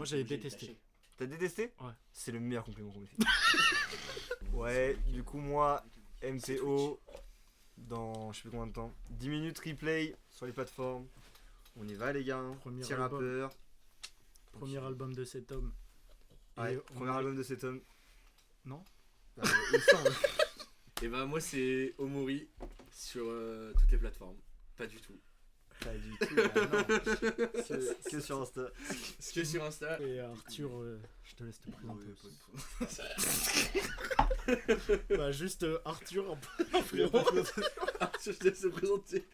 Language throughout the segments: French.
Moi j'avais détesté. T'as détesté? Ouais. C'est le meilleur compliment qu'on m'ait fait. Ouais, du coup, moi, MTO, dans je sais plus combien de temps, 10 minutes replay sur les plateformes. On y va, les gars. Premier Petit album. rappeur. Premier album de cet homme. Ouais, Et premier album de cet homme. Non. Bah, il semble. Et bah, moi, c'est Omori sur toutes les plateformes. Pas du tout. Pas du tout, non. Que sur Insta. Que sur Insta. Et Arthur, je te laisse te présenter. Ouais, Bah juste Arthur, un frérot. Arthur, je te laisse te présenter.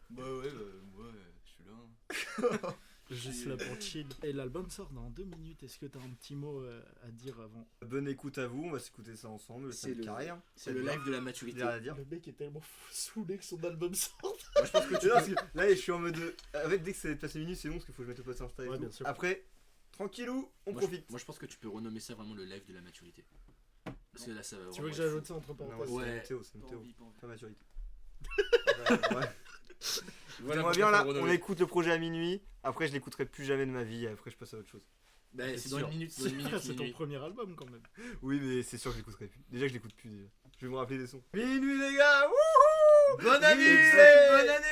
Bah ouais, moi, je suis là. Juste là pour chill. Et l'album sort dans 2 minutes. Est-ce que t'as un petit mot à dire avant? Bonne écoute à vous, on va s'écouter ça ensemble. C'est C'est le- le carré. Hein. C'est le live de la maturité. Rien à dire. Le mec est tellement saoulé que son album sort. Moi, je pense que tu Là, parce que là, je suis en mode. Dès que c'est passé minutes, c'est bon parce qu'il faut que je mette au post Insta et Ouais, tout. bien sûr. Après, tranquillou, on Moi, profite. moi, je pense que tu peux renommer ça vraiment le live de la maturité. Parce que là, ça va Tu veux que vraiment j'ajoute ça entre Non, parenthèses? moi, Ouais. c'est MTO, c'est Pas MTO. envie, pas envie. Pas maturité. Ouais. Voilà, Moi faut bien le là, renommer. on écoute le projet à minuit. Après, je l'écouterai plus jamais de ma vie. Après, je passe à autre chose. Bah, c'est dans sûr. une minute, dans une minute, C'est ton minuit. premier album quand même. Oui, mais c'est sûr que je l'écouterai plus. Déjà, je l'écoute plus. Déjà. Je vais me rappeler des sons. Minuit, les gars. Wouhou! Bonne année! Exact. Bonne année!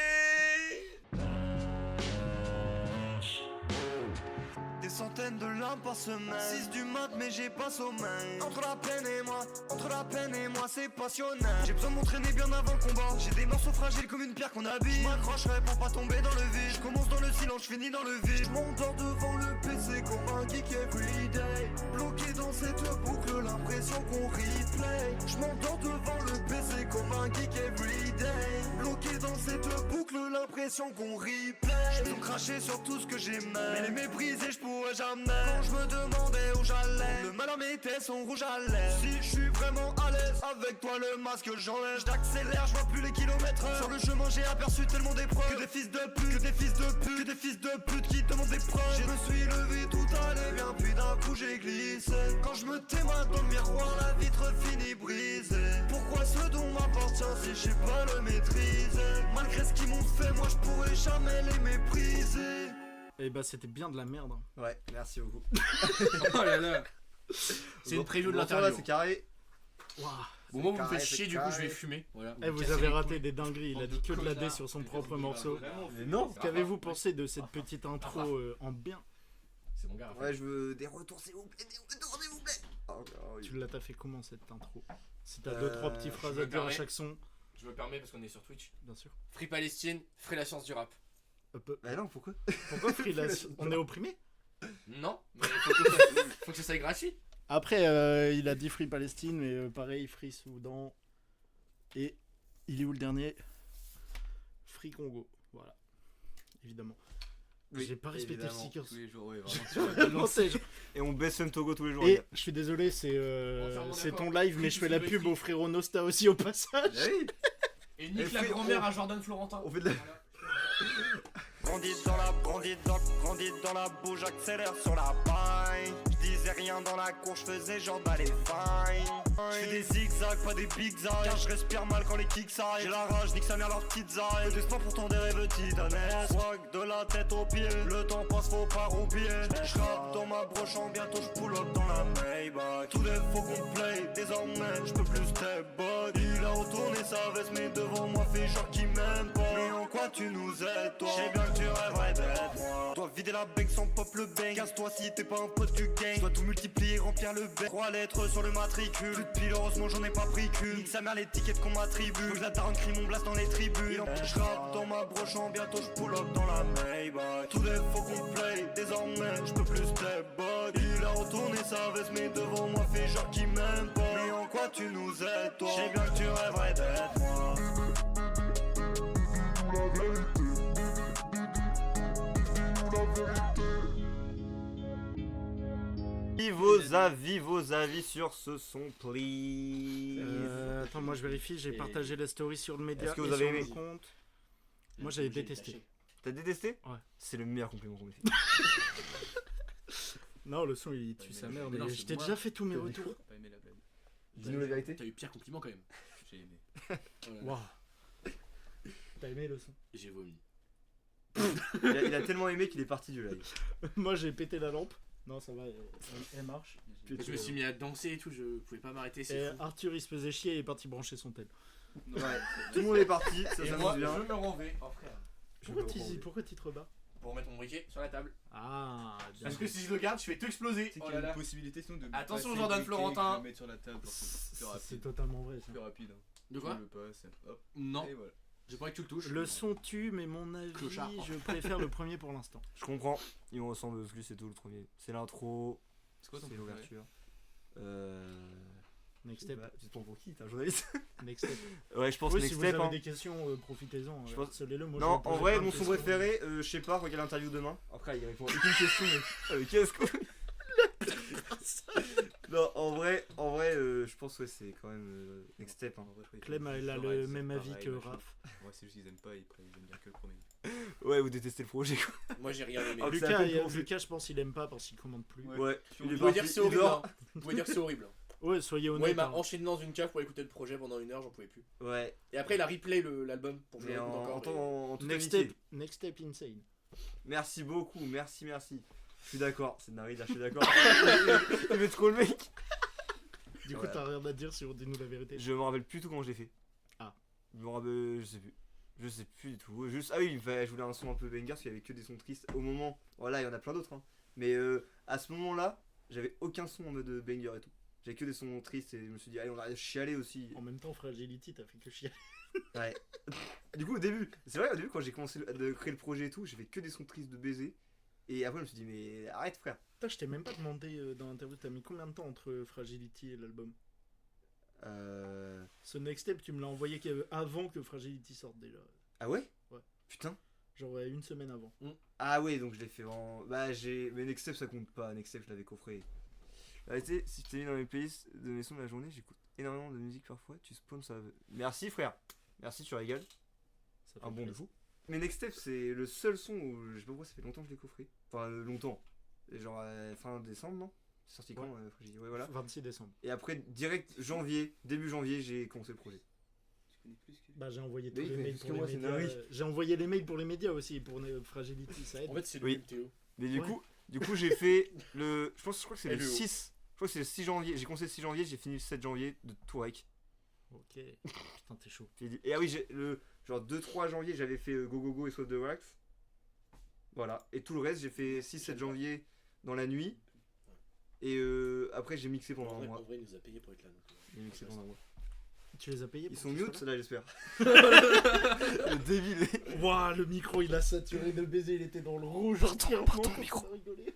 Des centaines de larmes par semaine 6 du mat mais j'ai pas sommeil. Entre la peine et moi c'est passionnel. J'ai besoin de m'entraîner bien avant le combat. J'ai des morceaux fragiles comme une pierre qu'on habille. Je m'accrocherai pour pas tomber dans le vide. Je commence dans le silence, je finis dans le vide. Je m'endors devant le PC comme un geek everyday. Bloqué dans cette boucle, l'impression qu'on replay. Je m'endors devant le PC comme un geek everyday. Bloqué dans cette boucle, l'impression qu'on replay. Je peux cracher sur tout ce que j'aimais, mais les mépriser je pourrais jamais. Quand je me demandais où j'allais, le malheur mettait son rouge à lèvres. Si je suis vraiment à l'aise avec toi, le masque j'enlève. J'accélère, je vois plus les kilomètres heure. Sur le chemin j'ai aperçu tellement d'épreuves. Que des fils de pute, que des fils de pute, que des fils de pute qui demandent des preuves. Je me suis levé, tout allait bien, puis d'un coup j'ai glissé. Quand je me témoigne dans le miroir, la vitre finit brisée. Pourquoi ce don m'appartient si je sais pas le maîtriser? Malgré ce qu'ils m'ont fait, moi je pourrais jamais les mépriser. Et bah c'était bien de la merde. Hein. Ouais, merci beaucoup. Oh là là! C'est une preview de Là, l'interview. c'est carré. Waouh. Bon, moi, vous me carré, faites c'est chier, du coup, je vais carré. fumer. Voilà. Eh, vous avez raté des dingueries. Il a dit que de la D sur son propre morceau. Mais non. Qu'avez-vous pensé de cette petite intro en bien? C'est mon gars. Ouais, je veux des retours, s'il vous plaît. Des retours, s'il vous plaît. Oh, oui. Tu l'as fait comment cette intro? Si t'as Euh, 2-3 petites phrases je à me dire à permets. chaque son, Je me permets parce qu'on est sur Twitch. bien sûr. Free Palestine, Free la science du rap. Bah non, pourquoi? Pourquoi freelance? On est opprimé? Non, mais faut que ça soit gratuit. Après, il a dit Free Palestine, mais pareil, Free Soudan. Et il est où le dernier? Free Congo. Voilà. Évidemment. Oui, J'ai pas respecté le évidemment. sticker. Tous les jours, ouais, Et on baisse Togo tous les jours. Et je suis désolé, c'est Entièrement ton d'accord. live, mais je fais la pub au frérot Nosta aussi au passage. Ah oui. Et Et nique la free- grand-mère à Jordan Florentin. On fait de la. Grandit dans la boue, j'accélère sur la paille. Je disais rien dans la cour, je faisais genre d'aller fine. Je fais des zigzags, pas des big zags. Car je respire mal quand les kicks arrivent. J'ai la rage, nique sa mère leurs petites ailes. Peu d'espoir pourtant des rêves titanesques. Swag de la tête aux pieds. Le temps passe, faut pas roupiller. Je rappe dans ma broche en bientôt, je pull up dans la Maybach. Tous les faux qu'on play, désormais je peux plus step back. Il a retourné sa veste, mais devant moi fait genre qu'il m'aime pas. Mais en quoi tu nous aides, toi? Je sais bien que tu rêverais d'être moi. Dois vider la bec sans pop le bang. Casse-toi si t'es pas un pote du gang. Dois tout multiplier, remplir le bec. 3 lettres sur le matricule. Plus de pile, heureusement j'en ai pas pris qu'une. Nique sa mère les tickets qu'on m'attribue. Faut que la daronne crie mon blast dans les tribunes. Je rappe dans ma broche en bientôt, je pull up dans la Maybach. Tous les faux qu'on play, désormais je peux plus step back. Il a retourné sa veste, mais devant moi fait genre qu'il m'aime pas. Mais en quoi tu nous aides, toi? Je sais bien que tu rêverais d'être moi. Vos avis sur ce son, please. Attends, moi je vérifie, j'ai Et- partagé la story sur le média Est-ce que vous et avez sur aimé mon compte. Moi j'avais détesté. T'as détesté? Ouais. C'est le meilleur compliment qu'on m'ait fait. Non, le son il tue mais sa non, mère, mais mais non, je c'est t'ai moi. déjà fait tous mes T'as dit retours. Pas aimé la peine. Dis-nous la vérité. T'as eu pire compliment quand même. J'ai aimé. Oh là là. Waouh. T'as aimé le son? J'ai vomi. Il a tellement aimé qu'il est parti du live. Moi j'ai pété la lampe. Non, ça va, elle marche. Je me suis mis à danser et tout, je pouvais pas m'arrêter, c'est Et fou. Arthur il se faisait chier et il est parti brancher son tel. Ouais. Tout le monde est parti, ça Et s'amuse moi, bien. je me rends vais. Oh frère, Pourquoi tu te rebats? pour mettre mon briquet sur la table. Ah, bien. Parce que si je le garde, je fais tout exploser. C'est Oh qu'il y là a là. une possibilité sinon de Attention, passer Jordan le briquet, Florentin. le mettre sur la table, genre, c'est plus C'est rapide. totalement vrai ça. Plus rapide. Hein. De quoi? Tu le passes, hop, Non, et voilà. j'ai pas envie que tu le touches. Le son tue, mais mon avis, Clochard. je préfère le premier pour l'instant. Je comprends, il me ressemble plus, c'est tout le premier. C'est l'intro, C'est quoi ton c'est préféré? l'ouverture. Next step. Tu te prends pour qui? T'es un journaliste? Next step. Ouais, je pense Oui, Next si vous Step. avez hein. des questions, profitez-en. Je pense- Harcelez-le, moi, je Non, vais poser en vrai, plein de mon son questions. préféré, je sais pas, regarde l'interview demain. Après, il répond à aucune question, mais. Qu'est-ce que. Non, en vrai, je pense que c'est quand même Next Step. Hein. En vrai, je crois qu'il Clem, faut elle a toujours le être même avis pareil, que machin. Raph. Ouais, c'est juste qu'ils aiment pas, ils aiment bien que le premier. Ouais, vous détestez le projet quoi. Moi j'ai rien aimé. Ah, Vous c'est à Lucas, peine confus. Lucas, je pense qu'il aime pas parce qu'il commande plus. Ouais. Ouais, Tu il est pouvez parti, dire que c'est il horrible. dort. Hein. Vous pouvez dire que c'est horrible. Ouais, soyez Moi il honnête. m'a hein. enchaîné dans une cave pour écouter le projet pendant 1 heure, j'en pouvais plus. Ouais, Et après il a replay l'album pour que je mais l'écoute en encore. temps en toute Next amitié. step insane. Merci beaucoup, merci. Je suis d'accord, c'est Narida, je suis d'accord. Il met trop le mec. Du coup, Ouais. t'as rien à dire sur Dis-nous la vérité. Je me rappelle plus tout comment je l'ai fait. Ah. Je me rappelle, je sais plus du tout. Juste, ah oui, je voulais un son un peu banger parce qu'il y avait que des sons tristes. Au moment, voilà, il y en a plein d'autres. Hein. Mais à ce moment-là, j'avais aucun son en mode banger et tout. J'avais que des sons tristes et je me suis dit, allez, on va chialer aussi. En même temps, Fragility, t'as fait que chier. Ouais. Du coup, au début, c'est vrai, au début, quand j'ai commencé de créer le projet et tout, j'ai fait que des sons tristes de baiser. Et après, je me suis dit, mais arrête, frère. Putain, je t'ai même pas demandé dans l'interview, t'as mis combien de temps entre Fragility et l'album? Ce Next Step, tu me l'as envoyé avant que Fragility sorte déjà. Ah ouais? Ouais. Putain. Genre ouais, une semaine avant. Ah ouais, donc je l'ai fait en. Bah, mais Next Step, ça compte pas. Next Step, je l'avais coffré. La vérité, si je t'ai mis dans mes playlists de mes sons de la journée, j'écoute énormément de musique parfois. Tu spawns ça. Merci, frère. Merci, tu régales. Ça fait Un bon de plaisir. fou. Mais Next Step, c'est le seul son où je sais pas pourquoi ça fait longtemps que je l'ai coffré. Enfin, longtemps. Et genre fin décembre, non? C'est sorti quand Fragility Ouais, voilà. 26 décembre. Et après, direct début janvier, j'ai commencé le projet. Tu connais plus que. Bah, j'ai envoyé tous Oui, les mais mails parce pour que moi, les c'est médias. Nari. J'ai envoyé les mails pour les médias aussi, pour Fragility, ça aide. En fait c'est Oui. le Théo. Mais du Ouais. coup, j'ai fait le. Je crois que c'est le LEO. 6. Je crois que c'est le 6 janvier. J'ai commencé le 6 janvier, j'ai fini le 7 janvier de Tourek. Ok. Putain, t'es chaud. Et ah oui, genre 2-3 janvier, j'avais fait Go Go Go et Soft the Wax. Voilà. Et tout le reste, j'ai fait 6-7 janvier dans la nuit. Et après, j'ai mixé pendant En un vrai, mois. il nous a payé pour être là. donc, J'ai mixé pendant un mois. Tu les as payés Ils pour sont qu'ils soient mute là là, j'espère. Le débile. Ouah, le micro il a saturé de baiser, il était dans le rouge entièrement. Quand micro. on a rigolé.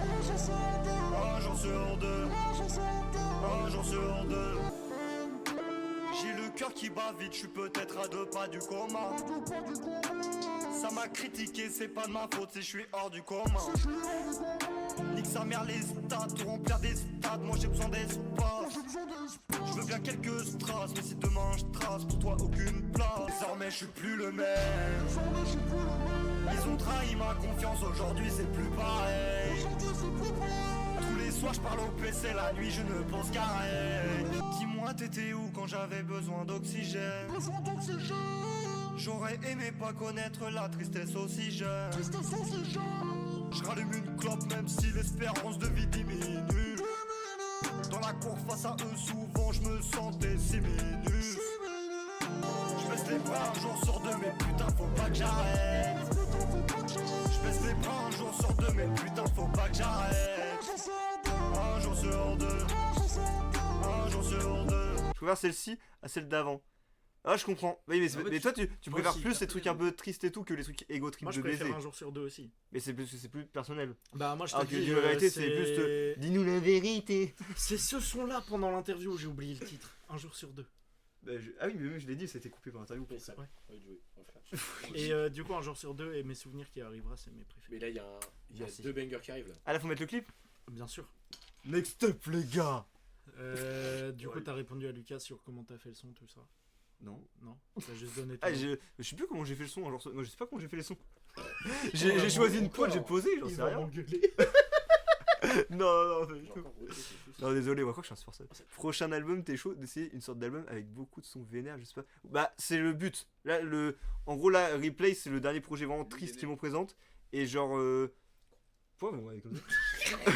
Un jour sur deux, un jour sur deux. J'ai le cœur qui bat vite, je suis peut-être à 2 pas du coma. Ça m'a critiqué, c'est pas de ma faute si je suis hors du commun. Nique sa mère les stats, tout remplir des stades, moi j'ai besoin d'espace. Je veux bien quelques strass, mais si demain je trace, pour toi aucune place. Désormais je suis plus le même. Ils ont trahi ma confiance, aujourd'hui c'est plus pareil. Tous les soirs je parle au PC, la nuit je ne pense qu'à rien. Dis-moi t'étais où quand j'avais besoin d'oxygène? J'aurais aimé pas connaître la tristesse aussi jeune. Je rallume une clope même si l'espérance de vie diminue. Dans la cour face à eux souvent je me sentais si minus. Je baisse les bras un jour sur deux mais putain faut pas que j'arrête. Je baisse les bras un jour sur deux mais putain faut pas que j'arrête. Un jour sur deux, un jour sur deux. Je préfère celle-ci à celle d'avant. Ah, je comprends. Oui, mais, En fait, mais toi, tu moi préfères aussi, plus ces trucs un personnellement. peu tristes et tout que les trucs égo trip Moi de je préfère baiser. un jour sur deux aussi. Mais c'est plus personnel. Bah moi je Alors te que dis, dis la vérité, c'est juste dis-nous la vérité. C'est ce son là pendant l'interview, j'ai oublié le titre. Un jour sur deux. Bah, ah oui, mais même je l'ai dit, ça a été coupé par l'interview. Mais ça, Ouais. ouais, de jouer, on va faire. Et du coup un jour sur deux et mes souvenirs qui arrivera, c'est mes préférés. Mais là il y a, Merci. 2 bangers qui arrivent là. Ah là, faut mettre le clip. Bien sûr. Next up, les gars. Du coup t'as répondu à Lucas sur comment t'as fait le son, tout ça. Non. Non, t'as juste donné ton Ah, avis. je sais plus comment j'ai fait le son. Alors, non, je sais pas comment j'ai fait les sons. J'ai choisi une pointe, j'ai posé, j'en Il sais va rien. m'engueuler. Non, pas du J'ai tout. encore roté, c'est fou, ça. Non, désolé, moi je crois que je suis insupportable. Prochain album, t'es chaud d'essayer une sorte d'album avec beaucoup de sons vénères, je sais pas. Bah, c'est le but. Là, en gros, là, Replay, c'est le dernier projet vraiment triste qu'ils m'ont présente. Et genre. Pourquoi vous me regardez comme ça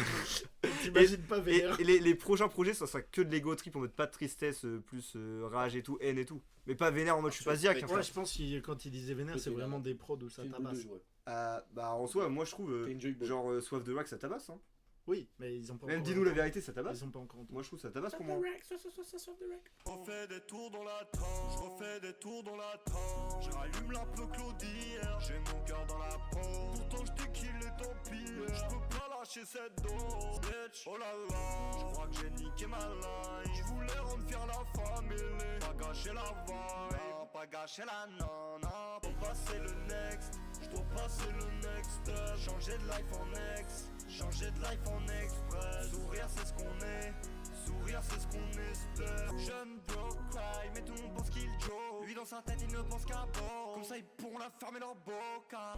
T'imagines pas Et, vénère. et les prochains projets, ça sera que de l'ego trip en mode pas de tristesse, plus rage et tout, haine et tout. Mais pas vénère en mode je suis pas ziaque. hein, Ouais, frère. je pense que quand il disait vénère, c'est vraiment des prods où ça Fais une boule de tabasse. joie. Bah, en soi, moi je trouve. Fais une joy ball. Genre, Soif de Wax, ça tabasse. Hein. Oui, mais ils ont pas Même encore. dis-nous la vérité, ça tabasse. Ils ont pas encore entendu. Moi je trouve ça tabasse pour moi. Je refais des tours dans la tranche, je refais des tours dans la tranche. Je rallume la peu Claudière, j'ai mon cœur dans la peau. Pourtant je déquille et tant pis, je peux pas lâcher cette dose. Bitch, oh là là, je crois que j'ai niqué ma line. Je voulais rendre fier la famille, pas gâcher la vibe, non, pas gâcher la nana. Pour passer le next, je dois passer le next step. Changer de life en ex, changer de life en express. Sourire c'est ce qu'on est. Sourire c'est ce qu'on espère. Jeune broke cry, mais tout le monde pense qu'il joke. Lui dans sa tête il ne pense qu'à bord. Comme ça ils pourront la fermer leur boca.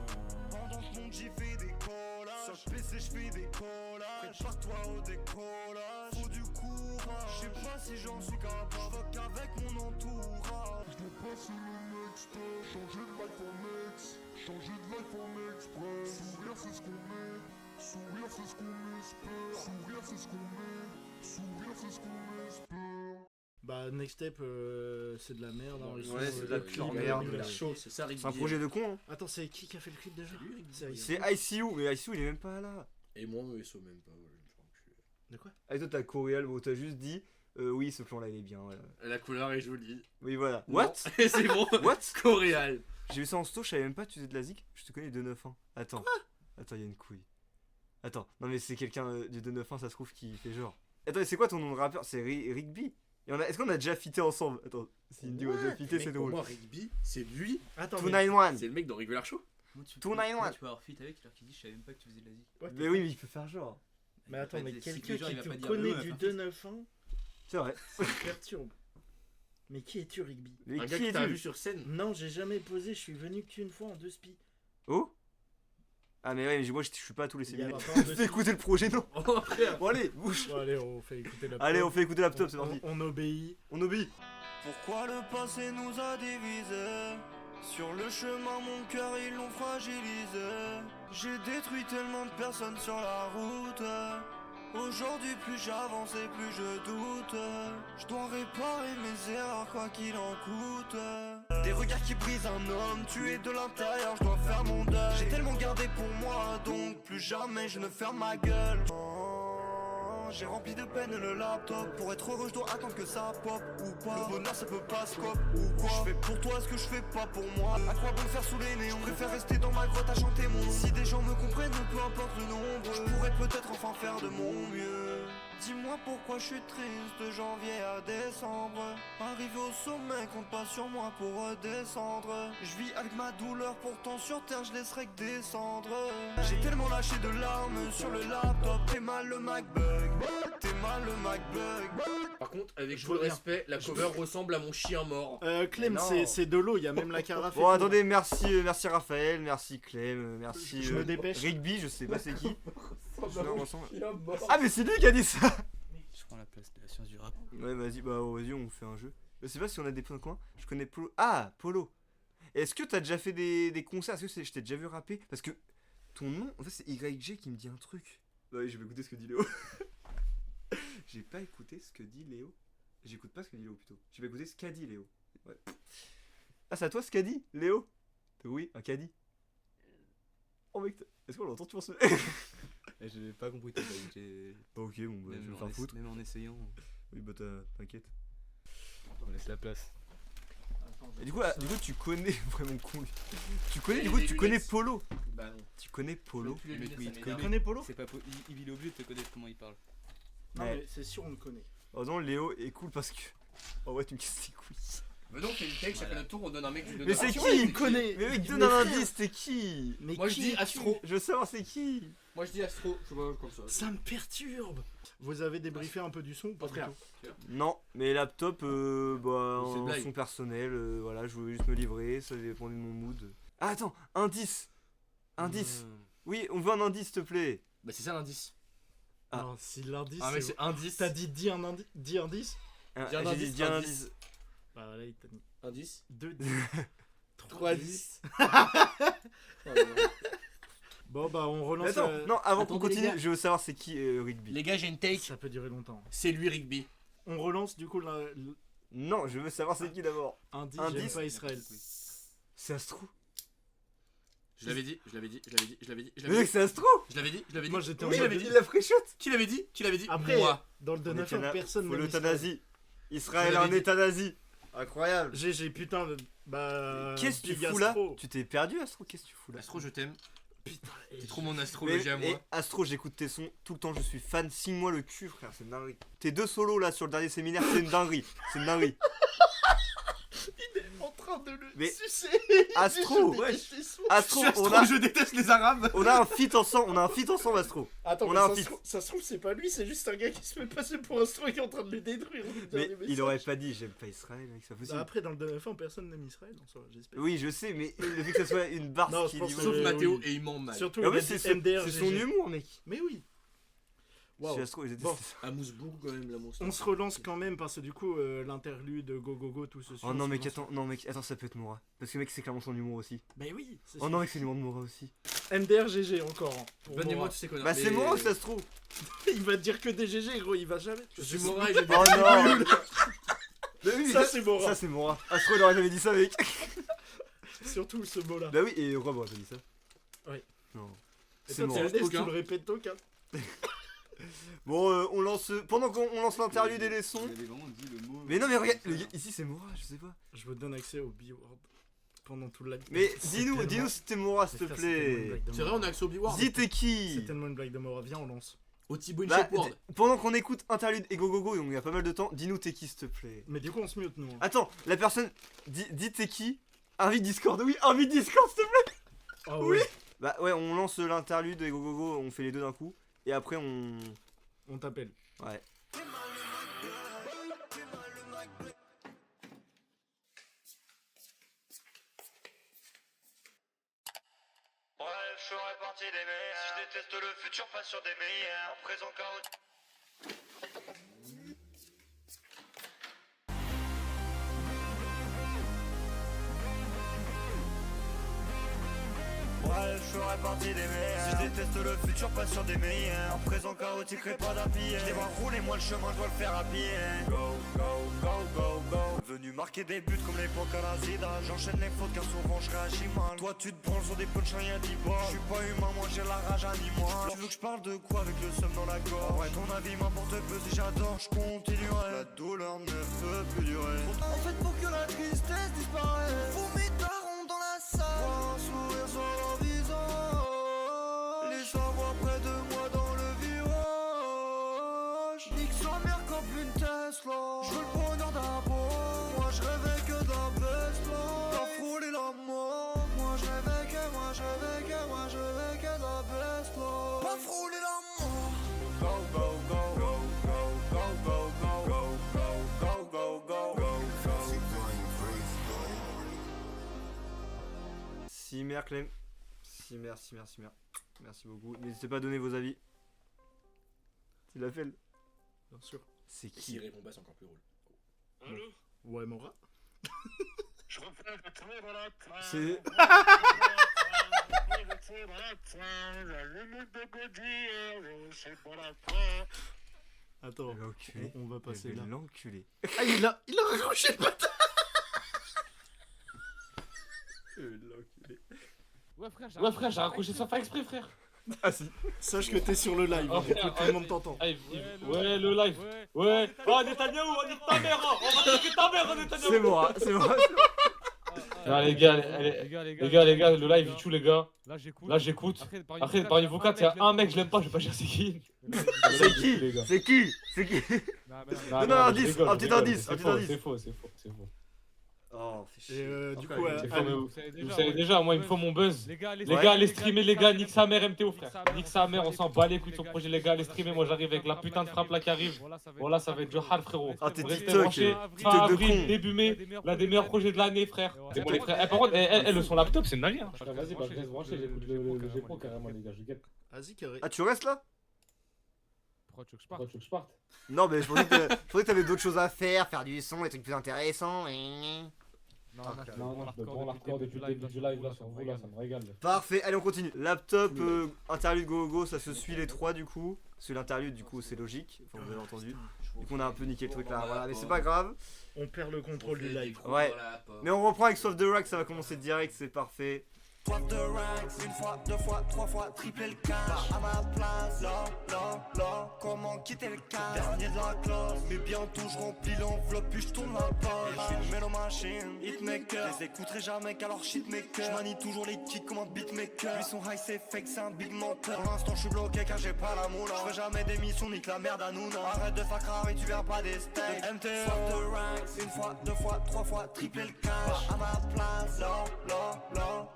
Pendant ce monde j'y fais des collages. Sur le PC je fais des collages. Prépare-toi au décollage. Faut du courage. Je sais pas si j'en suis capable. J'fuck avec mon entourage. Je dois passer le next step. Changer de life en ex. Changer de life en express. Sourire c'est ce qu'on est. Sourire c'est ce qu'on espère. Sourire c'est ce qu'on est. Sourire c'est ce qu'on espère. Bah, Next Step, c'est de la merde. Ouais, c'est de la pure merde. Chaud, c'est ça, Rick C'est un Bill. projet de con. Hein. Attends, c'est qui a fait le clip déjà? C'est C'est ICU, mais ICU il est même pas là. Et moi, me SO même pas. Voilà, je me fais enculer. De quoi? Ah, et toi t'as Coréal, bon, t'as juste dit oui, ce plan là il est bien. La couleur est jolie. Oui, voilà. Non. What? Et c'est bon. What? Coréal. J'ai vu ça en sto, je savais même pas que tu faisais de la zik. Je te connais 291. Attends. Attends, il y a une couille. Attends, non mais c'est quelqu'un du 291, ça se trouve, qui fait genre. Attends, et c'est quoi ton nom de rappeur? C'est Rick B. Est-ce qu'on a déjà fité ensemble? Attends, si Indy on a déjà fité, c'est Pour drôle. moi, Rick B, c'est lui. Attends, mais... 291. C'est le mec dans Regular Show. Comment tu Tout nine one. tu peux avoir fit avec alors qu'il dit je savais même pas que tu faisais de la zik. Mais oui, mais il peut faire genre. Mais attends, mais Si quelqu'un les gens, qui il va te pas dire, connaît ouais, du enfin, 291, C'est vrai. ça me perturbe. Mais qui es-tu, Rigby? Mais Un gars qui que t'as vu est-tu? sur scène. Non, j'ai jamais posé, je suis venu qu'une fois en 2 spi. Oh? Ah, mais ouais, mais moi je suis pas à tous les Il y a séminaires. pas en 2 Fais spi. écouter le projet, non? Oh, frère. Bon, allez, bouge. Bon, allez, on fait écouter la Allez, on fait écouter laptop, c'est parti. on obéit. On obéit. Pourquoi le passé nous a divisés? Sur le chemin mon cœur ils l'ont fragilisé. J'ai détruit tellement de personnes sur la route. Aujourd'hui plus j'avance et plus je doute. Je dois réparer mes erreurs quoi qu'il en coûte. Des regards qui brisent un homme tué de l'intérieur, je dois faire mon deuil. J'ai tellement gardé pour moi donc plus jamais je ne ferme ma gueule. J'ai rempli de peine le laptop. Pour être heureux je dois attendre que ça pop ou pas. Le bonheur ça peut pas scope ou quoi. Je fais pour toi ce que je fais pas pour moi. À quoi bon faire sous les néons? Je préfère rester dans ma grotte à chanter mon nom. Si des gens me comprennent, peu importe le nombre, je pourrais peut-être enfin faire de mon mieux. Dis-moi pourquoi je suis triste de janvier à décembre. Arrivé au sommet, compte pas sur moi pour redescendre. Je vis avec ma douleur, pourtant sur terre je laisserai que descendre. J'ai tellement lâché de larmes sur le laptop. T'es mal le MacBug, t'es mal le MacBug. Par contre, avec Je tout le veux bien. respect, la cover ressemble à mon chien mort. Clem, Mais non. c'est de l'eau, il y a même la carafe. et Bon, tout. attendez, merci Raphaël, merci Clem, merci Je me dépêche. Rigby, je sais pas c'est qui. Ressemble à mon ressemble- chien mort. Ah, mais c'est lui qui a dit ça. Je prends la place de la science du rap. Ouais, vas-y, vas-y, on fait un jeu. Je sais pas si on a des points communs. Je connais Polo. Ah, Polo. Est-ce que t'as déjà fait des concerts? Est-ce que je t'ai déjà vu rapper? Parce que ton nom, en fait, c'est YG qui me dit un truc. Bah oui, je vais écouter ce que dit Léo. J'ai pas écouté ce que dit Léo. J'écoute pas ce que dit Léo plutôt. J'ai pas écouté ce qu'a dit Léo. Ouais. Ah, c'est à toi ce qu'a dit Léo? Oui, un qu'a dit. Oh mec, est-ce qu'on l'entend tu penses? Et j'ai pas compris ta blague. J'ai- Ok, bon, bah, je vais me faire foutre. Même en essayant, Oui, bah t'inquiète. on laisse la place. Et du coup, tu connais vraiment con lui. Tu connais, Et du coup, les tu connais lunettes. Polo. Bah non. Tu connais Polo. Plus les Mais lunettes, oui, ça tu Tu m'énerve. connais Polo? C'est pas il est obligé de te connaître comment il parle. Non, Ouais. mais c'est sûr, on le connaît. Oh non, Léo est cool parce que. Oh ouais, tu me casses les couilles. Mais donc, c'est une take, chacun Voilà. notre tour, on donne un mec du Mais c'est Ah, qui ouais, il connaît. Mais mec, Mais donne un frère. indice, t'es qui? Mais Moi, je qui dis es-tu? Astro. Je veux savoir c'est qui. Moi, je dis Astro. Je vois comme ça. Ça me perturbe. Vous avez débriefé un peu du son ou pas du Frère. tout? Non, mais laptop, bah, C'est une un blague. son personnel, voilà, je voulais juste me livrer, ça dépendait de mon mood. Ah, attends, indice. Indice. Oui, on veut un indice, s'il te plaît. Bah, c'est ça l'indice. Ah. Non, si l'indice. Ah, mais c'est indice. T'as dit 10 un indice. 10 indices. Ah, Dis un j'ai indice, dit un indice. indice. Bah là, il t'a mis Indice. 2 3 10. Bon, bah, on relance. Attends, non, avant qu'on Attendez, les continue, gars. je veux savoir c'est qui Rigby. Les gars, j'ai une take. Ça peut durer longtemps. C'est lui, Rigby. On relance du coup Non, je veux savoir c'est qui d'abord. l'indice. Indice. J'aime pas Israël. C'est Astro. Je l'avais dit, je l'avais dit, je l'avais dit, je l'avais dit, je Mais l'avais mec, dit. c'est Astro. Je l'avais dit, je l'avais dit. Moi, j'étais en Oui, mode- l'avait dit. Il l'a préchote. Qui l'avait dit? Qui l'avait dit? Après, Moi. dans le Dawn of War, personne Faut n'aime Israël. l'euthanasie. Israël Je a un l'avais dit. euthanasie. Incroyable. GG, putain, bah. Qu'est-ce que tu Big fous là? Astro. Tu t'es perdu, Astro? Qu'est-ce que tu fous là? Astro, je t'aime. Putain, T'es trop mon astrologie à Et moi. Astro, j'écoute tes sons tout le temps, je suis fan. Signe-moi le cul, frère, c'est une dinguerie. Tes 2 solos là sur le dernier séminaire, c'est une dinguerie. C'est une dinguerie. en train de le Mais- sucer. Astro, Je ouais. déteste les sons. Astro, Je suis on Astro, a, je déteste les arabes. on a un feat ensemble, Astro. Attends, On mais a un ça, feat. ça se trouve, c'est pas lui, c'est juste un gars qui se fait passer pour un stro qui est en train de le détruire. Mais il aurait pas dit j'aime pas Israël, mec, c'est pas Bah, possible. après, dans le Dawn of War, personne n'aime Israël en soi, j'espère. Oui, je sais, mais le fait que ça soit une barre Non, je qui pense dit que- Sauf oui. Mathéo et il ment mal. Surtout, Ah il oui, a c'est dit MDR, c'est son GG. humour, mec. Mais oui. Waouh. C'est Astro, ils étaient- Bon. À Mousbourg, quand même, la monstre. On se relance quand même parce que du coup, l'interlude, go go go, tout ce Oh non, mec, attends, ça peut être Mora. Parce que mec, c'est clairement son humour aussi. Mais oui. c'est Oh sûr. non, mec, c'est l'humour de Mora aussi. MDR, GG encore. Hein, pour Donnez-moi Mora. tous ces connards. Bah, c'est Mora ou c'est Astro? Il va dire que des GG, gros, il va jamais. Je suis Mora et je Oh non. Bah oui, Ça, c'est Mora. ça c'est Mora. Astro, il aurait jamais dit ça, mec. Surtout ce mot-là. Bah oui, et Rob aurait pas dit ça. Oui. Non. Et C'est toi, Mora. TLD, tu Aucun. le répètes, Toka. Bon, on lance. Pendant qu'on lance l'interlude et les sons. Vous avez vraiment dit le mot. Mais non, mais regarde, ici c'est Mora, je sais pas. Je vous donne accès au B-Word pendant tout le live. Mais C'est dis-nous tellement- si t'es Mora, s'il te Frère, c'est tellement une plaît. blague de C'est vrai, Mora. on a accès au B-Word. Dis t'es C'est qui? tellement une blague de Mora. Viens, on lance. Au Thibaut Bah, Shape Word. pendant qu'on écoute interlude et go go go, donc il y a pas mal de temps, dis-nous t'es qui, s'il te plaît. Mais du coup, on se mute, nous. hein. Attends, la personne. Dis t'es qui? Invite Discord, oui, invite Discord, s'il te plaît. Ah oui. ouais. Bah ouais, on lance l'interlude et go go go, on fait les deux d'un coup. Et après on. On t'appelle. Ouais. Ouais, je ferai partie des meilleurs. Si je déteste le futur, pas sur des meilleurs. En présent chaotique. Ouais, je ferai partie des meilleurs. Si je déteste le futur, pas sur des meilleurs. En présent chaotique, pas d'habiller. Je les vois rouler, moi le chemin, je dois le faire à pied. Go, go, go, go, go. Venu marquer des buts comme l'époque à la Zidane. J'enchaîne les fautes car souvent je réagis mal. Toi, tu te branles sur des punchs, rien d'y bas. Je suis pas humain, moi j'ai la rage animale. Tu veux que je parle de quoi avec le seum dans la gorge? Ouais, ton avis m'importe peu si j'adore, je continuerai. La douleur ne peut plus durer. En fait, pour que la tristesse disparaisse, faut mes darons dans la salle. Voir un sourire sur leur visage. Les savoir près de moi dans le virage. Nique sa mère comme une Tesla. Je veux le bonheur d'abord. Moi je rêvais que d'un best t'as frôlé la mort. Moi je rêvais que, moi je rêvais que, moi je rêvais que d'un best pas frôler la mort. Go go go go go go go go go go go go go go. Simer Clem. Simer. Merci beaucoup. N'hésitez pas à donner vos avis. Tu l'appelles? Bien sûr. C'est Et s'il qui? répond pas, c'est encore plus drôle. Ouais, Mora. C'est. Attends, L'enculé. on va passer là. L'enculé. Ah, il a raccroché le bâtard. L'enculé. Ouais frère, j'ai raccroché sans faire exprès frère. Ah si. Sache que t'es sur le live, Oh, hein, frère, que tout le monde t'entend. Ouais, le live. Ouais. Oh Netanyahou, on nique ta mère, hein. On va niquer ta mère, Netanyahou. C'est Mora, c'est Mora. Non, les gars, les gars, le live il tue les gars. Là j'écoute. Là j'écoute. Après, Après, par niveau 4, il y a un mec, je l'aime pas, je vais pas dire c'est qui. C'est qui? C'est qui? C'est qui? Donne un indice, je rigole, un je petit rigole, indice, c'est un petit faux, indice. C'est faux. Oh, fais Et chier. du Après, coup, il- C'est ah, faux, mais vous savez déjà, moi il me faut mon buzz. Les gars, Les gars, allez streamer, les gars, nique sa mère MTO frère. Nique sa mère, on s'en bat les couilles de son projet, les gars, allez streamer. Moi j'arrive avec la putain de frappe là qui arrive. Voilà, ça va être du hard frérot. Ah, t'es Restez TikTok, branchés. TikTok Fin de avril, con. début mai, l'un des meilleurs projets de l'année, frère. C'est bon, les frères. Eh, par contre, le son laptop, c'est une dinguerie. Hein. Vas-y, bah, je reste branché, j'écoute le G-Pro carrément, les gars, je guette. Vas-y, carré. Ah, tu restes là? Pourquoi tu veux que je parte? Non, mais je pensais que t'avais d'autres choses à faire du son, des trucs plus intéressants. Non, je prends l'hardcore depuis le début du live là sur vous là, ça me régale. Parfait, allez on continue. Laptop, interlude go, ça se suit les trois du coup. Parce que l'interlude du coup c'est logique, enfin vous avez entendu. Du coup on a un peu niqué le truc là, voilà, mais c'est pas grave. On perd le contrôle du live. Ouais. Mais on reprend avec Soft the Rack, ça va commencer direct, c'est parfait. Soif de racks, une fois, deux fois, trois fois, triplé le cash. À ma place, là, comment quitter le cash? Dernier de la classe, mais bientôt je remplis l'enveloppe puis je tourne la page. Je suis une mélomachine, hitmaker. Je les écouterai jamais qu'à leur shitmaker. Je manie toujours les kicks comme un beatmaker. Lui son high c'est fake, c'est un big menteur. Pour l'instant je suis bloqué car j'ai pas la moula. Je fais jamais d'émission, nique la merde à nous. Arrête de faire cramer, tu verras pas des steaks. MTO, soif de racks, une fois, deux fois, trois fois, triplé le cash. À ma place, là,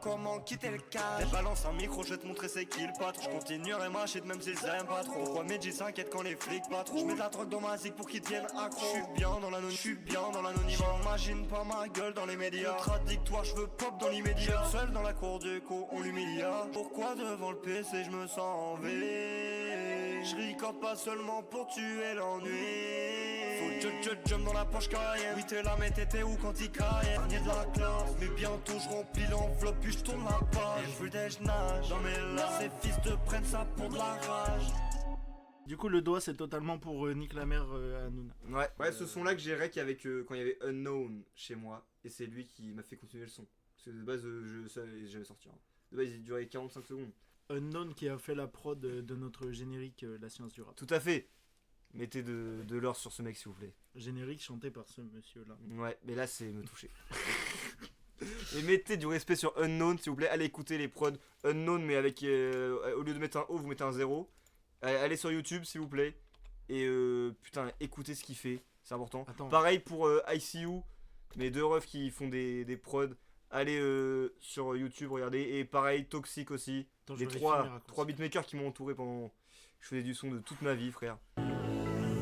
comment quitter le cash? Balance un micro, je vais te montrer c'est qui le patron. Je continuerai ma shit même s'ils aiment pas trop. Pourquoi Medji s'inquiète quand les flics pas trop? Je mets de la drogue dans ma zig pour qu'ils deviennent accro. Je suis bien dans l'anonymat. J'imagine pas ma gueule dans les médias. Contradictoire, je veux pop dans l'immédiat. Seul dans la cour du co, on l'humilia. Pourquoi devant le PC je me sens en V? Je recorde pas seulement pour tuer l'ennui. Faut jump dans la poche Cayenne. Oui t'es là mais t'étais où quand il caillait? Dernier de la classe, mais bientôt je remplis l'enveloppe puis je tourne la page. Everyday je nage dans mes larmes. Ces fils te prennent ça pour de la rage. Du coup, le doigt c'est totalement pour Nick la mère à Hanouna. Ouais, ce son là que j'ai rec avec quand il y avait Unknown chez moi. Et c'est lui qui m'a fait continuer le son. Parce que de base, ça j'ai jamais sorti. Hein. De base, il durait 45 secondes. Unknown qui a fait la prod de notre générique La Science du Rap. Tout à fait. Mettez de l'or sur ce mec s'il vous plaît. Générique chanté par ce monsieur là. Ouais, mais là c'est me toucher. Et mettez du respect sur Unknown s'il vous plaît. Allez écouter les prods Unknown, mais avec au lieu de mettre un O, vous mettez un 0. Allez sur YouTube s'il vous plaît. Et putain, écoutez ce qu'il fait, c'est important. Attends. Pareil pour ICU, mes deux refs qui font des prods. Allez sur YouTube, regardez. Et pareil, Toxic aussi. Attends, Les trois beatmakers qui m'ont entouré pendant. Je faisais du son de toute ma vie, frère.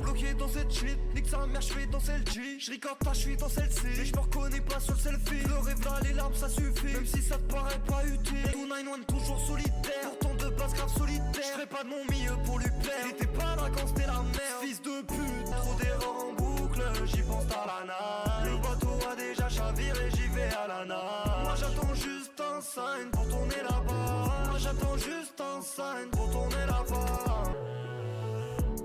Bloqué dans cette shit, nique sa mère, j'fais danser le G. J'recorde pas, j'suis dans celle-ci. Mais j'me reconnais pas sur le selfie. Le rêve là, les larmes, ça suffit. Même si ça te paraît pas utile. 291 toujours solitaire. Pourtant de base grave solitaire. J'ferais pas de mon milieu pour lui plaire. T'étais pas là quand c'était la merde. Fils de pute, trop d'erreurs en boucle. J'y pense à la nage. Le bateau a déjà chaviré, j'y vais à la nage. Moi j'attends juste un sign pour tourner là-bas. Moi j'attends juste un sign pour tourner là-bas.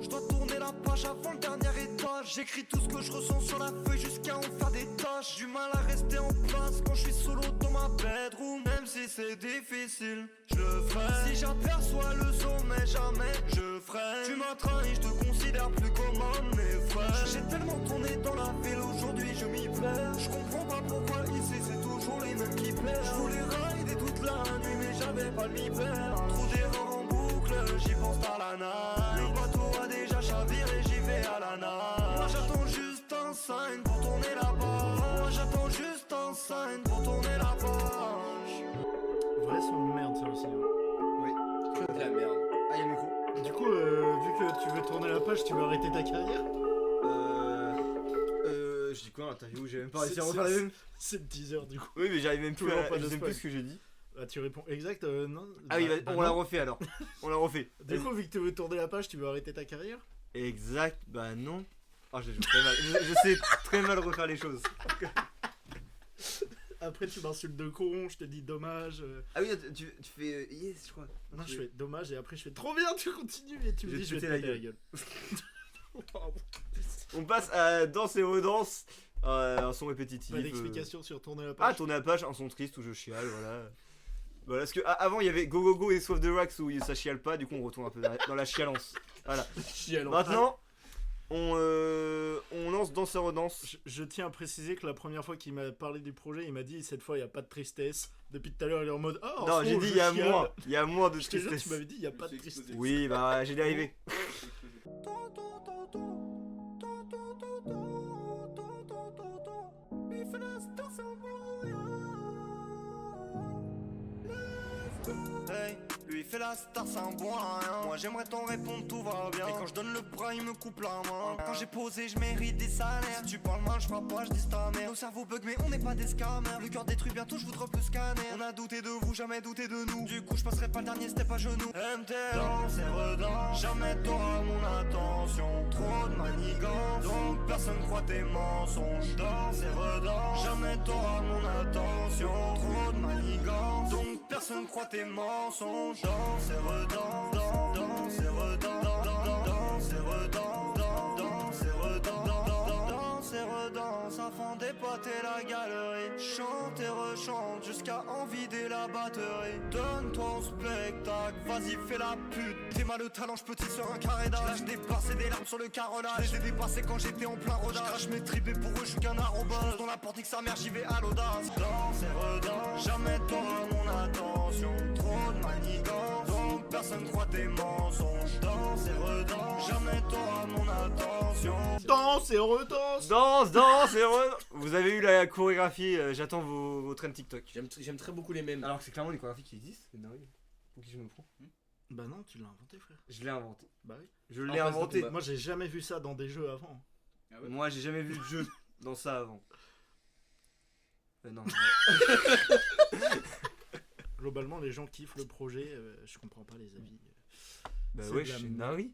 Je dois tourner la page avant le dernier étage. J'écris tout ce que je ressens sur la feuille jusqu'à en faire des tâches. Du mal à rester en place quand je suis solo dans ma bedroom. Même si c'est difficile, je le ferai. Si j'aperçois le sommet, jamais je ferai. Tu m'as trahi, je te considère plus comme un de mes frères. J'ai tellement tourné dans la ville, aujourd'hui je m'y plais. Je comprends pas pourquoi ici c'est toujours les mêmes qui plaisent. Je voulais rider toute la nuit mais j'avais pas le mi-père. Trop d'erreurs en boucle, j'y pense à la night. Le bateau a déjà chaviré, j'y vais à la night. Moi j'attends juste un sign pour tourner la page. Moi j'attends juste un sign pour tourner la page. Vrai son de merde ça aussi. Hein. De la merde. Ah, y'a le micro. Du coup, vu que tu veux tourner la page, tu veux arrêter ta carrière? Je dis quoi dans l'interview? J'ai même pas réussi à refaire la même. C'est le teaser du coup. Oui, mais j'arrive même plus Toujours à. pas de Je sais même spoil. plus ce que j'ai dit. Bah, tu réponds exact, non. Ah oui, on la non. refait alors. On la refait. Du coup, vu que tu veux tourner la page, tu veux arrêter ta carrière? Exact, bah non. Oh, je joue très mal. Je sais très mal refaire les choses. Après, tu m'insultes de con, je te dis dommage. Ah oui, tu fais yes, je crois. Non, je fais dommage et après, je fais trop bien, tu continues et tu me dis je vais te péter la gueule. Pardon. On passe à Danse et Redanse. Un son répétitif. Pas d'explication sur tourner la page. Ah, tourner la page, un son triste où je chiale, voilà. Voilà, parce que avant il y avait Go Go Go et Soif the Racks où ça chiale pas, du coup on retourne un peu dans la chialance. Voilà. Maintenant, on lance Danse et Redanse. Je tiens à préciser que la première fois qu'il m'a parlé du projet, il m'a dit cette fois il n'y a pas de tristesse. Depuis tout à l'heure, il est en mode oh, Non, j'ai dit il y a moins de Je te jure, tristesse. tu m'avais dit il n'y a pas de tristesse. Oui, bah j'ai dérivé. Hey, lui fait la star, c'est un bon à rien. Moi j'aimerais t'en répondre, tout va bien. Et quand je donne le bras, il me coupe la main. Quand j'ai posé, je mérite des salaires. Si tu parles mal, je parle pas, je dis ta mère. Nos cerveaux bug, mais on n'est pas des scammers. Le cœur détruit, bientôt je vous drop le scanner. On a douté de vous, jamais douté de nous. Du coup, je passerai pas le dernier step à genoux. MT, danse et redanse. Jamais t'auras mon attention. Trop de manigance, donc personne croit tes mensonges. Danse et redanse. Jamais t'auras mon attention. Trop de manigance, donc personne croit tes mensonges. Danse et redanse. Danse et redanse. Danse et redanse. Danse et redanse. Danse et redanse afin d'épater la galerie. Chante et rechante jusqu'à en vider la batterie. Donne ton spectacle, vas-y fais la pute. T'es mal le talent, j'peux-t'y sur un carré d'âge. Là j'dépasse dépassé des larmes sur le carrelage. Je les ai dépassés quand j'étais en plein rodage. J'crache mes tripes et pour eux j'suis qu'un arrobase. Dans la porte nique sa mère, j'y vais à l'audace. Danse et redanse, jamais t'auras mon attention. Trop de manigance, donc personne croit tes mensonges. Danse et redanse, jamais t'auras mon attention. Danse et redanse. Danse et Vous avez eu la chorégraphie, j'attends vos trends TikTok. J'aime très beaucoup les mêmes. Alors que c'est clairement des chorégraphies qui existent, c'est dingue. Pour qui je me prends? Bah non, tu l'as inventé, frère. Je l'ai inventé. Bah oui. Je En l'ai face de inventé. combat. Moi, j'ai jamais vu ça dans des jeux avant. Ah ouais. Moi j'ai jamais vu de jeu dans ça avant. Non. Globalement, les gens kiffent le projet. Je comprends pas les avis. Bah C'est ouais, de la c'est merde. dingue.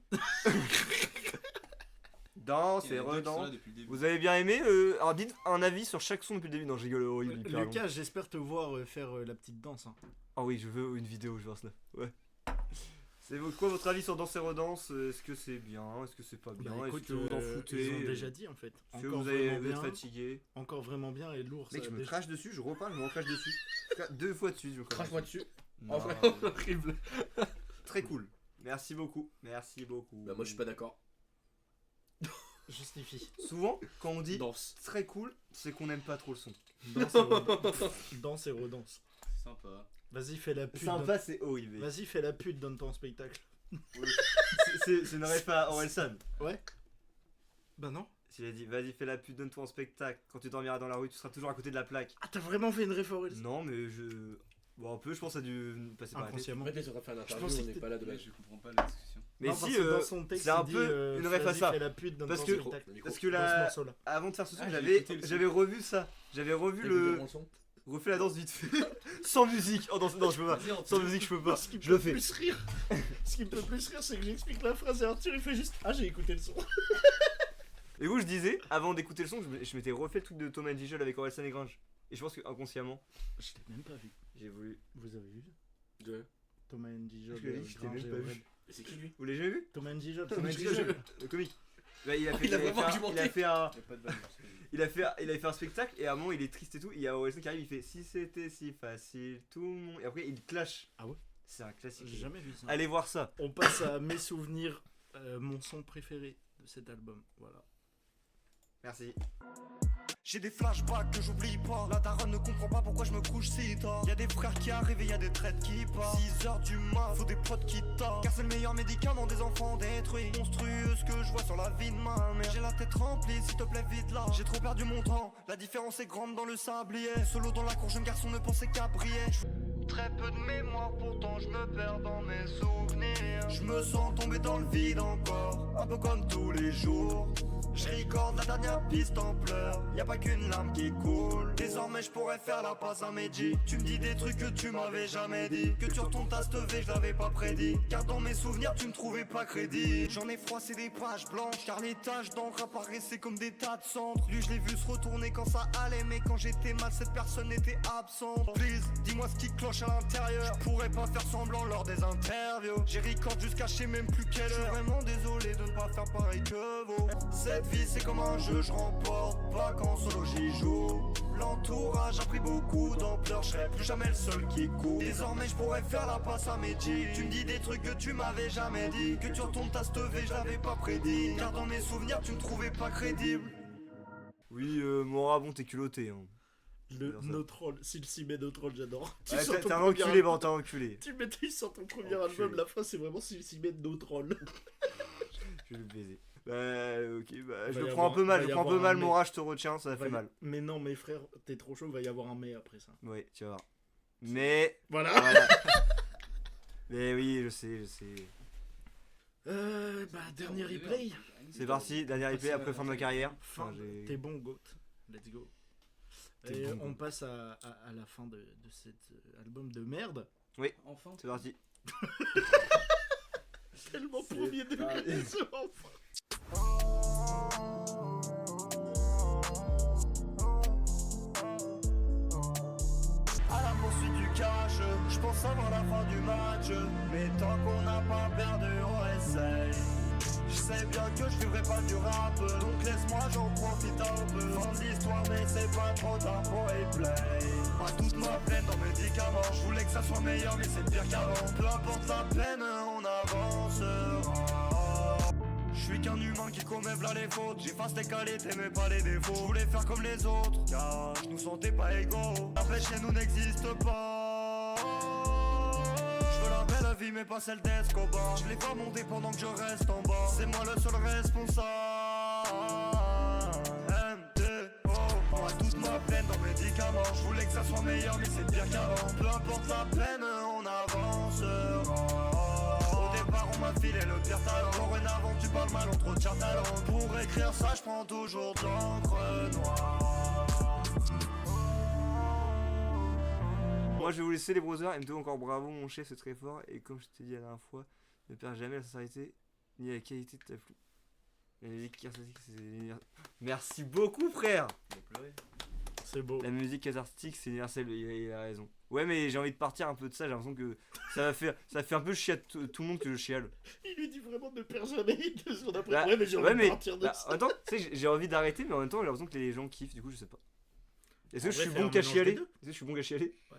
Danse Il y et en a deux qui sont là redanse. depuis le début. Vous avez bien aimé Alors dites un avis sur chaque son depuis le début. Non, je rigole, horrible. hyper long. Lucas, j'espère te voir faire la petite danse. Hein. Ah oui, je veux une vidéo, je vois cela. Ouais. C'est quoi votre avis sur Danse et Redanse? Est-ce que c'est bien? Est-ce que c'est pas bien? Bah, Est-ce écoute, que vous en foutez? ils ont déjà dit en fait. Est-ce que Encore vous avez vraiment vous êtes bien. fatigué? Encore vraiment bien et lourd. Mec, ça je a me déjà- crache dessus, je reparle, je me recrache dessus. 2 fois dessus, je me crache. Crache-moi dessus. Non, Oh, vraiment horrible. Très cool. Merci beaucoup. Merci beaucoup. Bah, moi, je suis pas d'accord. Justifie. Souvent, quand on dit Danse. très cool, c'est qu'on n'aime pas trop le son. Danse et redanse. Danse et redanse. Sympa. Vas-y, fais la pute. Sympa, c'est horrible. Vas-y, fais la pute dans ton spectacle. C'est une ref à Orelsan. Ouais. Bah non. S'il a dit, vas-y, fais la pute, donne-toi en spectacle. Quand tu dormiras dans la rue, tu seras toujours à côté de la plaque. Ah, t'as vraiment fait une référence. Non, mais je. Bon, un peu, je pense, ça a dû passer par la tête. Inconsciemment. En fait, ils auraient fait un interview, pensais on que n'est t'es- pas là de Ouais, base. je comprends pas la discussion. Mais Non, si, parce que dans son texte, c'est un il dit, peu une ref à vas-y, ça. fais la pute dans Parce ton que- spectacle. Parce que Dans ce là, morceau-là. avant de faire ce son, Ah, j'ai j'avais écouté le son. revu ça. J'avais revu Le le. son. Refait la danse vite fait. Sans musique. Oh non, je peux pas. Vas-y, on Sans musique, je peux pas. Ce qui me Je le fait fais. plus rire, ce qui me fait plus rire, c'est que j'explique la phrase et Arthur il fait juste ah j'ai écouté le son. Et où je disais, avant d'écouter le son, je m'étais refait le truc de Thomas Gijol avec Orelsan et Gringe. Et je pense que inconsciemment, Je l'ai même pas vu. j'ai voulu. Vous avez vu De. Thomas Njijol. Je l'ai dit, je t'ai même pas vu. Et c'est qui lui? Vous l'avez jamais vu? Thomas Njijol. Thomas Gijol, le comique. Bah, il a fait, Il a avait vraiment fait un- argumenté. il a fait un, Y a pas de balle. il avait fait un spectacle et à un moment il est triste et tout. Et il y a Orelsan qui arrive, il fait si c'était si facile, tout le monde. Et après il clash. Ah ouais? C'est un classique. J'ai jamais vu ça. Allez voir ça. On passe à mes souvenirs, mon son préféré de cet album. Voilà. Merci. J'ai des flashbacks que j'oublie pas. La daronne ne comprend pas pourquoi je me couche si tard. Y'a des frères qui arrivent et y'a des traites qui partent. 6h du mat, faut des potes qui tardent. Car c'est le meilleur médicament des enfants détruits. Monstrueux ce que je vois sur la vie de ma mère. J'ai la tête remplie, s'il te plaît vite là. J'ai trop perdu mon temps, la différence est grande dans le sablier. Solo dans la cour, jeune garçon ne pensait qu'à briller. Très peu de mémoire, pourtant je me perds dans mes souvenirs. Je me sens tombé dans le vide encore, un peu comme tous les jours. Je recorde la dernière piste en pleurs, y a pas qu'une larme qui coule. Désormais je pourrais faire la passe à Meiji. Tu me dis des trucs que tu m'avais jamais dit. Que tu retournes ta V, je l'avais pas prédit. Car dans mes souvenirs tu me trouvais pas crédible. J'en ai froissé des pages blanches, car les taches d'encre apparaissaient comme des tas de cendres. Lui je l'ai vu se retourner quand ça allait, mais quand j'étais mal cette personne était absente. Please, dis-moi ce qui cloche à l'intérieur. Je pourrais pas faire semblant lors des interviews. J'ai record jusqu'à je sais même plus quelle heure. Je suis vraiment désolé de ne pas faire pareil que vous. Cette vie c'est comme un jeu, je remporte pas qu'en solo j'y joue. L'entourage a pris beaucoup d'ampleur, je serai plus jamais le seul qui court. Désormais je pourrais faire la passe à Meiji. Tu me dis des trucs que tu m'avais jamais dit. Que tu retournes ta V, je l'avais pas prédit. Car dans mes souvenirs tu me trouvais pas crédible. Oui, Mora, bon, t'es culotté. Hein. Le Alors ça. No Troll, s'il s'y met No Troll, j'adore. Tu Ouais, sors t'es ton un premier enculé, album- bon, t'es un enculé. Tu maîtrises sur ton premier Enculé. album, la fin c'est vraiment s'il s'y met No Troll. Je vais le baiser. Bah, ok, bah, je Va le y prends un avoir- peu mal, va je y prends un peu avoir mal, un Mora, je te retiens, ça fait mal. Mais non, mes frères, t'es trop chaud, va y avoir un mais après ça. Ouais, tu vas voir. Mais, Voilà. voilà. Mais oui, je sais. Dernier replay. C'est parti, dernier replay après fin de ma carrière. Enfin, T'es bon, Goat. Let's go. T'es Et bon, on passe à la fin de cet album de merde. Enfin. C'est parti. Tellement premier degré ce enfant. À la poursuite du cash, je pense avoir la fin du match. Mais tant qu'on n'a pas perdu, on essaye. Je sais bien que je vivrai pas du rap, donc laisse-moi j'en profite un peu. Fin de l'histoire, mais c'est pas trop tard pour replay. Pas toute ma peine dans mes médicaments. Je voulais que ça soit meilleur, mais c'est pire qu'avant. Peu importe la peine, on avancera. Je suis qu'un humain qui commet v'là les fautes. J'efface les qualités mais pas les défauts. Je voulais faire comme les autres, car je nous sentais pas égaux. La paix chez nous n'existe pas. Je veux la belle vie mais pas celle d'Escobar. Je les vois monter pendant que je reste en bas. C'est moi le seul responsable. MTO. Moi toute ma peine dans mes médicaments. Je voulais que ça soit meilleur mais c'est pire qu'avant. Peu importe la peine, on avancera. On m'a filé le pire talent. Dorénavant tu parles mal, on trop de talent. Pour écrire ça je prends toujours de l'encre noire. Moi je vais vous laisser les brothers. MTO encore bravo mon chef, c'est très fort. Et comme je t'ai dit la dernière fois, ne perds jamais la sincérité ni la qualité de ta flou. Merci beaucoup frère. C'est beau. La musique cathartique c'est universel, il a raison. Ouais mais j'ai envie de partir un peu de ça, j'ai l'impression que ça fait un peu chier à tout le monde que je chiale. Il lui dit vraiment ne perds jamais 2 secondes après. Bah, ouais mais j'ai envie de partir de bah, ça. attends, tu sais j'ai envie d'arrêter mais en même temps j'ai l'impression que les gens kiffent, du coup je sais pas. Est-ce que En je vrai, suis faire bon un qu'à mélange chialer? des deux. Est-ce que je suis bon qu'à chialer? Ouais.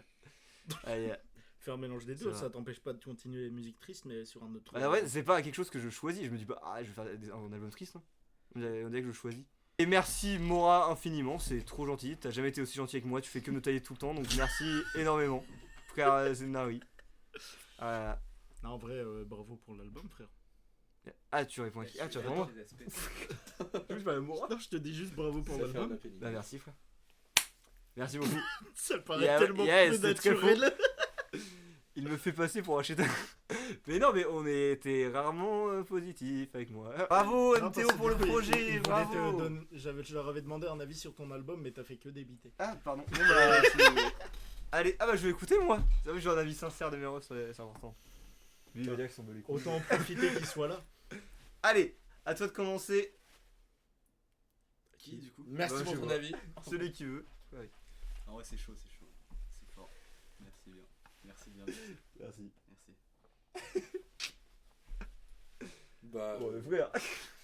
Allez, Faire un mélange des Ça deux, va. ça t'empêche pas de continuer les musiques tristes mais sur un autre. bah ouais, c'est pas quelque chose que je choisis, je me dis pas ah je vais faire un album triste hein. On dirait que je choisis. Et merci Mora infiniment, c'est trop gentil, t'as jamais été aussi gentil avec moi, tu fais que me tailler tout le temps, donc merci énormément. Frère, c'est Nari. Voilà. Non, en vrai, bravo pour l'album, frère. Ah tu réponds à qui? Ah tu réponds à moi? Je parle à Mora. Non, je te dis juste bravo pour l'album. Bah merci frère. Merci beaucoup. Ça paraît Yeah, tellement yeah, plus c'est très naturel. Il me fait passer pour acheter Mais non mais on était rarement positif avec moi. Bravo Non, MTO parce que pour du le coup, projet, ils voulaient bravo. je leur avais demandé un avis sur ton album, mais t'as fait que débiter. Ah pardon. Bon, bah, allez, ah bah je vais écouter moi. Ça j'ai un avis sincère de mes refs, c'est important. Lui il va dire qu'ils sont belés. Autant en profiter qu'il soit là. Allez, à toi de commencer. Qui du coup? Bah, Merci je pour sais ton pas. avis. Celui qui veut. Ah ouais, c'est chaud, c'est chaud. C'est fort. Merci bien. Merci bien. Merci. Merci. Bah. Bon mais frère.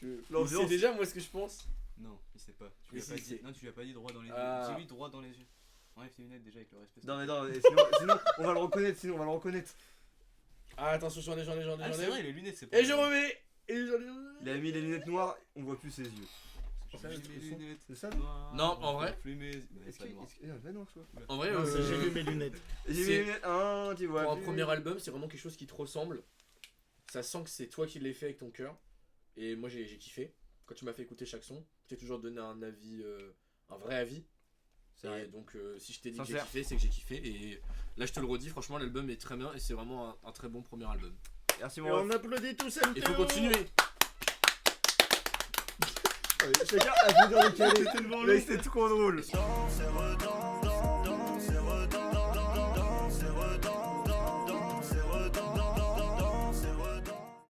Il L'ambiance. sait déjà moi ce que je pense. Non, il sait pas. Tu Mais lui as pas si, dit. c'est- Non, tu lui as pas dit droit dans les yeux. Ah. Dis-lui droit dans les yeux. Enlève tes lunettes déjà avec le respect. Non mais sinon on va le reconnaître, sinon on va le reconnaître. Ah attention, j'en ai. Ah, c'est vrai, les lunettes, c'est pas. Et je remets. Et j'en ai. Il a mis les lunettes noires, on voit plus ses yeux. J'ai Ça, mis c'est mes son. lunettes. C'est ça? Noires, Non, en vrai. Plus mes. Bah, Est-ce c'est qu'il pas noir. est pas noir, je crois. En vrai, Non, c'est j'ai vu mes lunettes. J'ai C'est- mis les lunettes, ah, tu vois. pour un plus. premier album, c'est vraiment quelque chose qui te ressemble. Ça sent que c'est toi qui l'as fait avec ton cœur. Et moi j'ai kiffé. Quand tu m'as fait écouter chaque son, je t'ai toujours donné un avis, un vrai avis. C'est vrai. Et donc si je t'ai dit que j'ai Sincère. kiffé, c'est que j'ai kiffé. Et là je te le redis, franchement l'album est très bien et c'est vraiment un très bon premier album. Merci Et mon on ref. applaudit tous Il faut MTO. continuer. Chacun a vu dans le calé. Tellement Mec, c'était trop drôle. Danse et redanse.